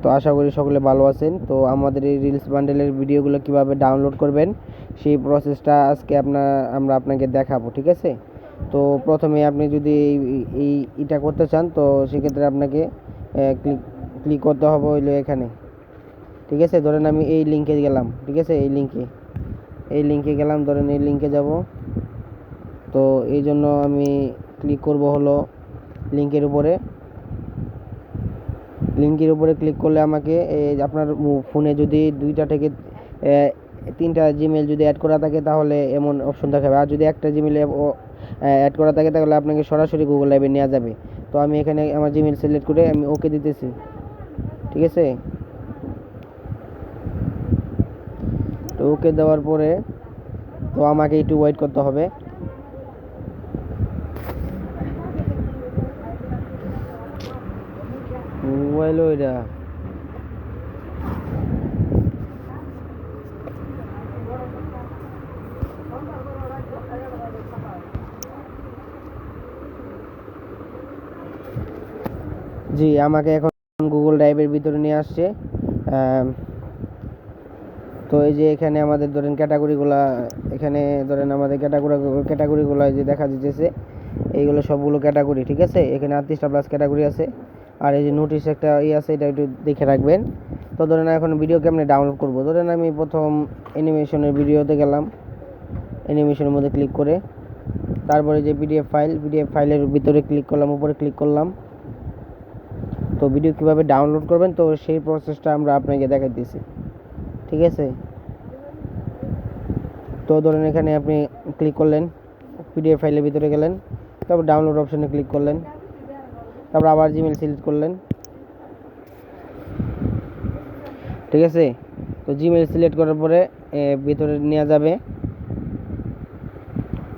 তো আশা করি সকলে ভালো আছেন। তো আমাদের এই রিলস বান্ডেলের ভিডিওগুলো কিভাবে ডাউনলোড করবেন সেই প্রসেসটা আজকে আমরা আপনাকে দেখাবো, ঠিক আছে। তো প্রথমে আপনি যদি এটা করতে চান তো সেক্ষেত্রে আপনাকে ক্লিক করতে হবে হইলো এখানে, ঠিক আছে। ধরেন আমি এই লিঙ্কে গেলাম, ঠিক আছে, এই লিঙ্কে গেলাম, ধরেন এই লিঙ্কে যাব। তো এই জন্য আমি ক্লিক করব হলো লিঙ্কের উপরে ক্লিক করলে আমাকে আপনার ফোনে যদি 2টা থেকে 3টা জিমেল যদি অ্যাড করা থাকে তাহলে এমন অপশন দেখাবে, আর যদি একটা জিমেল অ্যাড করা থাকে তাহলে আপনাকে সরাসরি গুগল ড্রাইভে নেওয়া যাবে। তো আমি এখানে আমার জিমেল সিলেক্ট করে আমি ওকে দিতেছি, ঠিক আছে। তো ওকে দেওয়ার পরে তো আমাকে একটু ওয়েট করতে হবে। মোবাইল ওইটা জি আমাকে এখন গুগল ড্রাইভের ভিতরে নিয়ে আসছে। তো এই যে এখানে আমাদের ধরেন ক্যাটাগরিগুলো, এখানে ধরেন আমাদের ক্যাটাগরিগুলো যে দেখা যাচ্ছে এইগুলো সবগুলো ক্যাটাগরি, ঠিক আছে। এখানে 38টা প্লাস ক্যাটাগরি আছে, আর এই যে নোটিশ একটা আছে, এটা একটু দেখে রাখবেন। তো ধরেন এখন ভিডিও কেমনে ডাউনলোড করব, ধরেন আমি প্রথম অ্যানিমেশনের ভিডিওতে গেলাম, অ্যানিমেশনের মধ্যে ক্লিক করে তারপরে যে পিডিএফ ফাইলের ভিতরে ক্লিক করলাম, উপরে ক্লিক করলাম। তো ভিডিও কিভাবে ডাউনলোড করবেন তো সেই প্রসেসটা আমরা আপনাকে দেখাইতেছি, ঠিক আছে। তো ধরেন এখানে আপনি ক্লিক করলেন, পিডিএফ ফাইলের ভিতরে গেলেন, তারপর ডাউনলোড অপশনে ক্লিক করলেন, তারপর আবার জিমেল সিলেক্ট করলেন, ঠিক আছে। তো জিমেল সিলেক্ট করার পরে ভিতরে নেওয়া যাবে।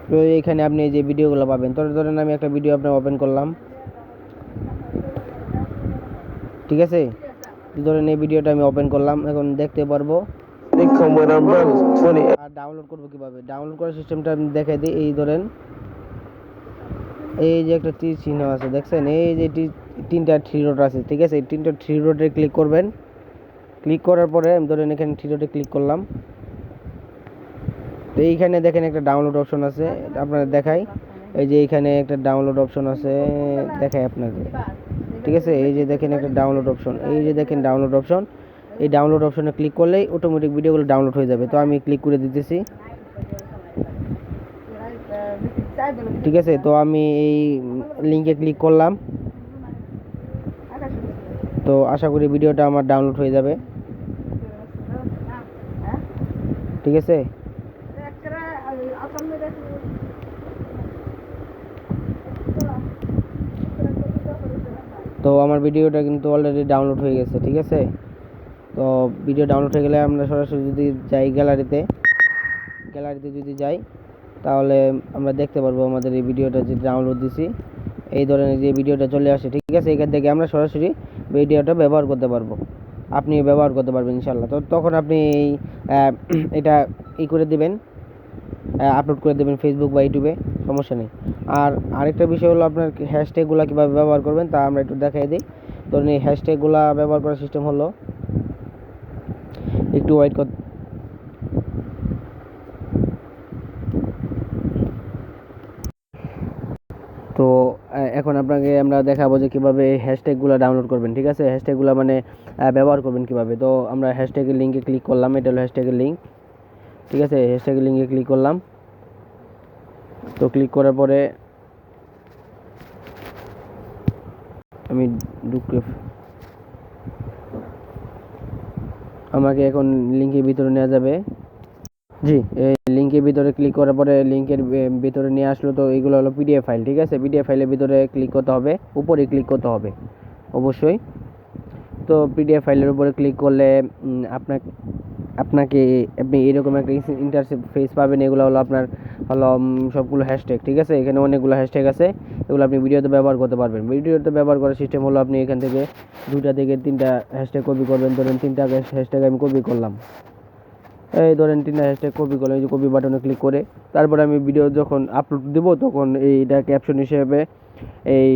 তো এইখানে আপনি যে ভিডিওগুলো পাবেন, তো ধরেন আমি একটা ভিডিও আপনার ওপেন করলাম, ঠিক আছে। ধরেন এই ভিডিওটা আমি ওপেন করলাম, এখন দেখতে পারবো। আর ডাউনলোড করবো কিভাবে, ডাউনলোড করার সিস্টেমটা আমি দেখাই দিই। এই ধরেন এই যে একটা তীর চিহ্ন আছে দেখছেন, এই যে 3টা থ্রি ডট আছে, ঠিক আছে। এই 3টা থ্রি ডটে ক্লিক করবেন। ক্লিক করার পরে ধরেন এখানে থ্রি ডটে ক্লিক করলাম। তো এইখানে দেখেন একটা ডাউনলোড অপশন আছে, আপনাদের দেখাই। এই যে এইখানে একটা ডাউনলোড অপশন আছে, দেখাই আপনাদের, ঠিক আছে। এই যে দেখেন একটা ডাউনলোড অপশন, এই যে দেখেন ডাউনলোড অপশন, এই ডাউনলোড অপশনে ক্লিক করলেই অটোমেটিক ভিডিওগুলো ডাউনলোড হয়ে যাবে। তো আমি ক্লিক করে দিতেছি, ঠিক আছে। তো আমি এই লিঙ্কে ক্লিক করলাম। তো আশা করি ভিডিওটা আমার ডাউনলোড হয়ে যাবে, ঠিক আছে। তো আমার ভিডিওটা কিন্তু অলরেডি ডাউনলোড হয়ে গেছে, ঠিক আছে। তো ভিডিও ডাউনলোড হয়ে গেলে আমরা সরাসরি যদি যাই গ্যালারিতে যদি যাই তাহলে আমরা দেখতে পারবো আমাদের এই ভিডিওটা যে ডাউনলোড দিছি, এই ধরনের যে ভিডিওটা চলে আসে, ঠিক আছে। এখান থেকে আমরা সরাসরি ভিডিওটা ব্যবহার করতে পারবো, আপনি ব্যবহার করতে পারবেন ইনশাল্লাহ। তো তখন আপনি এটা করে দিবেন, আপলোড করে দেবেন ফেসবুক বা ইউটিউবে, সমস্যা নেই। আর আরেকটা বিষয় হলো আপনার হ্যাশট্যাগুলো কীভাবে ব্যবহার করবেন তা আমরা একটু দেখাই দিই। ধরুন এই হ্যাশট্যাগুলো ব্যবহার করার সিস্টেম হলো, একটু ওয়েট কর। তো এখন আপনাকে আমরা দেখাবো যে কীভাবে হ্যাশট্যাগুলো ডাউনলোড করবেন, ঠিক আছে। হ্যাশট্যাগুলো মানে ব্যবহার করবেন কীভাবে। তো আমরা হ্যাশট্যাগের লিঙ্কে ক্লিক করলাম, এটা হলো হ্যাশট্যাগের লিঙ্ক, ঠিক আছে। হ্যাশট্যাগের লিঙ্কে ক্লিক করলাম। তো ক্লিক করার পরে আমি ঢুকে আমাকে এখন লিঙ্কের ভিতরে নেওয়া যাবে। জি, এই লিঙ্কের ভিতরে ক্লিক করার পরে লিঙ্কের ভিতরে নিয়ে আসলো। তো এইগুলো হলো পিডিএফ ফাইল, ঠিক আছে। পিডিএফ ফাইলের ভিতরে ক্লিক করতে হবে, উপরে ক্লিক করতে হবে অবশ্যই। তো পিডিএফ ফাইলের উপরে ক্লিক করলে আপনি এরকম একটা ইন্টারফেস পাবেন। এগুলো হলো আপনার সবগুলো হ্যাশট্যাগ, ঠিক আছে। এখানে অনেকগুলো হ্যাশট্যাগ আছে, এগুলো আপনি ভিডিওতে ব্যবহার করতে পারবেন। ভিডিওতে ব্যবহার করার সিস্টেম হলো আপনি এখান থেকে 2টা থেকে 3টা হ্যাশট্যাগ কপি করবেন। ধরেন 3টা হ্যাশট্যাগ আমি কপি করলাম, এই ধরেন 3টা হ্যাশট্যাগ কপি করলাম, এই যে কপি বাটনে ক্লিক করে তারপরে আমি ভিডিও যখন আপলোড দেবো তখন এইটা ক্যাপশন হিসেবে এই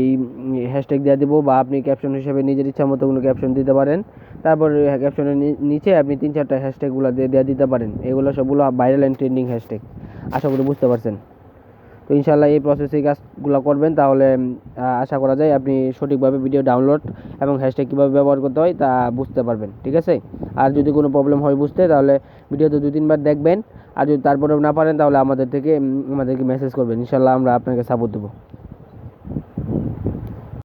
হ্যাশট্যাগ দিয়ে দেবো, বা আপনি ক্যাপশন হিসেবে নিজের ইচ্ছা মতো কোনো ক্যাপশন দিতে পারেন। তারপর ক্যাপশনের নিচে আপনি 3-4টা হ্যাশট্যাগুলো দিয়ে দিতে পারেন। এগুলো সবগুলো ভাইরাল অ্যান্ড ট্রেন্ডিং হ্যাশট্যাগ। আশা করি বুঝতে পারছেন। তো ইনশাআল্লাহ এই প্রসেসে কাজগুলো করবেন, তাহলে আশা করা যায় আপনি সঠিকভাবে ভিডিও ডাউনলোড এবং হ্যাশট্যাগ কীভাবে ব্যবহার করতে হয় তা বুঝতে পারবেন, ঠিক আছে। আর যদি কোনো প্রবলেম হয় বুঝতে, তাহলে ভিডিওতে 2-3 বার দেখবেন। আর যদি তারপরেও না পারেন তাহলে আমাদেরকে মেসেজ করবেন, ইনশাআল্লাহ আমরা আপনাকে সাপোর্ট দেবো।